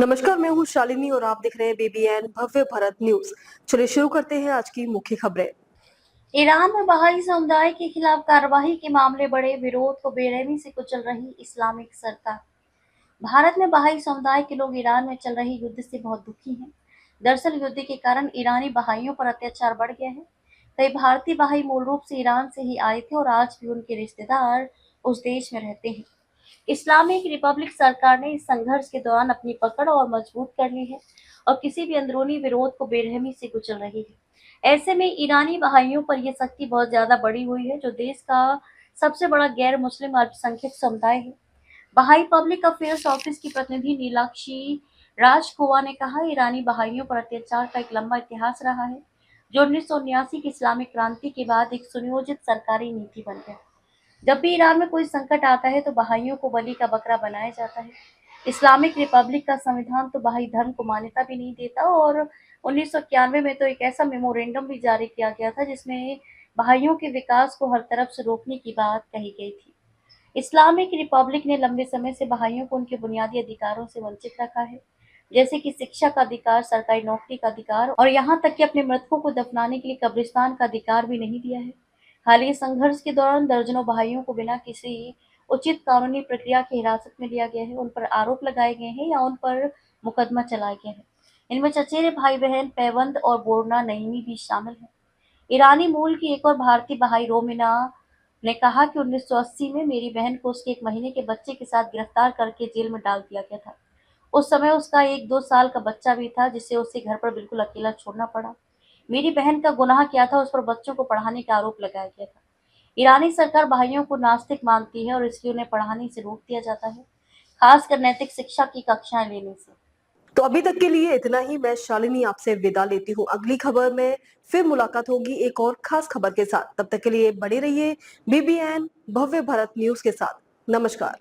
नमस्कार, मैं हूँ शालिनी और आप देख रहे हैं बीबीएन भव्य भारत न्यूज। चलिए शुरू करते हैं आज की मुख्य खबरें। ईरान में बहाई समुदाय के खिलाफ कार्रवाई के मामले बढ़े, विरोध को बेरहमी से कुचल रही इस्लामिक सरकार। भारत में बहाई समुदाय के लोग ईरान में चल रहे युद्ध से बहुत दुखी हैं। दरअसल युद्ध के कारण ईरानी बहाइयों पर अत्याचार बढ़ गया है। कई भारतीय बहाई मूल रूप से ईरान से ही आए थे और आज भी उनके रिश्तेदार उस देश में रहते हैं। इस्लामिक रिपब्लिक सरकार ने इस संघर्ष के दौरान अपनी पकड़ और मजबूत कर ली है और किसी भी अंदरूनी विरोध को बेरहमी से कुचल रही है। ऐसे में ईरानी बहाइयों पर यह सख्ती बहुत ज्यादा बढ़ी हुई है, जो देश का सबसे बड़ा गैर मुस्लिम अल्पसंख्यक समुदाय है। बहाई पब्लिक अफेयर्स ऑफिस की प्रतिनिधि नीलाक्षी राजकुआ ने कहा, ईरानी बहाइयों पर अत्याचार का एक लंबा इतिहास रहा है, जो 1979 की इस्लामिक क्रांति के बाद एक सुनियोजित सरकारी नीति बन गया। जब भी ईरान में कोई संकट आता है तो बहाइयों को बलि का बकरा बनाया जाता है। इस्लामिक रिपब्लिक का संविधान तो बहाई धर्म को मान्यता भी नहीं देता और 1991 में तो एक ऐसा मेमोरेंडम भी जारी किया गया था जिसमें बहाइयों के विकास को हर तरफ से रोकने की बात कही गई थी। इस्लामिक रिपब्लिक ने लंबे समय से बहाइयों को उनके बुनियादी अधिकारों से वंचित रखा है, जैसे कि शिक्षा का अधिकार, सरकारी नौकरी का अधिकार और यहाँ तक कि अपने मृतकों को दफनाने के लिए कब्रिस्तान का अधिकार भी नहीं दिया है। हालिया संघर्ष के दौरान दर्जनों बहाइयों को बिना किसी उचित कानूनी प्रक्रिया की हिरासत में लिया गया है, उन पर आरोप लगाए गए हैं या उन पर मुकदमा चलाया गया है। इनमें चचेरे भाई बहन पैवंद और बोरना नईमी भी शामिल हैं। ईरानी मूल की एक और भारतीय बहाई रोमिना ने कहा कि 1980 में मेरी बहन को उसके 1 महीने के बच्चे के साथ गिरफ्तार करके जेल में डाल दिया गया था। उस समय उसका 1-2 साल का बच्चा भी था, जिसे उसे घर पर बिल्कुल अकेला छोड़ना पड़ा। मेरी बहन का गुनाह क्या था, उस पर बच्चों को पढ़ाने का आरोप लगाया गया था। ईरानी सरकार बहाइयों को नास्तिक मानती है और इसलिए उन्हें पढ़ाने से रोक दिया जाता है, खासकर नैतिक शिक्षा की कक्षाएं लेने से। तो अभी तक के लिए इतना ही। मैं शालिनी आपसे विदा लेती हूँ। अगली खबर में फिर मुलाकात होगी एक और खास खबर के साथ। तब तक के लिए बने रहिए बीबीएन भव्य भारत न्यूज के साथ। नमस्कार।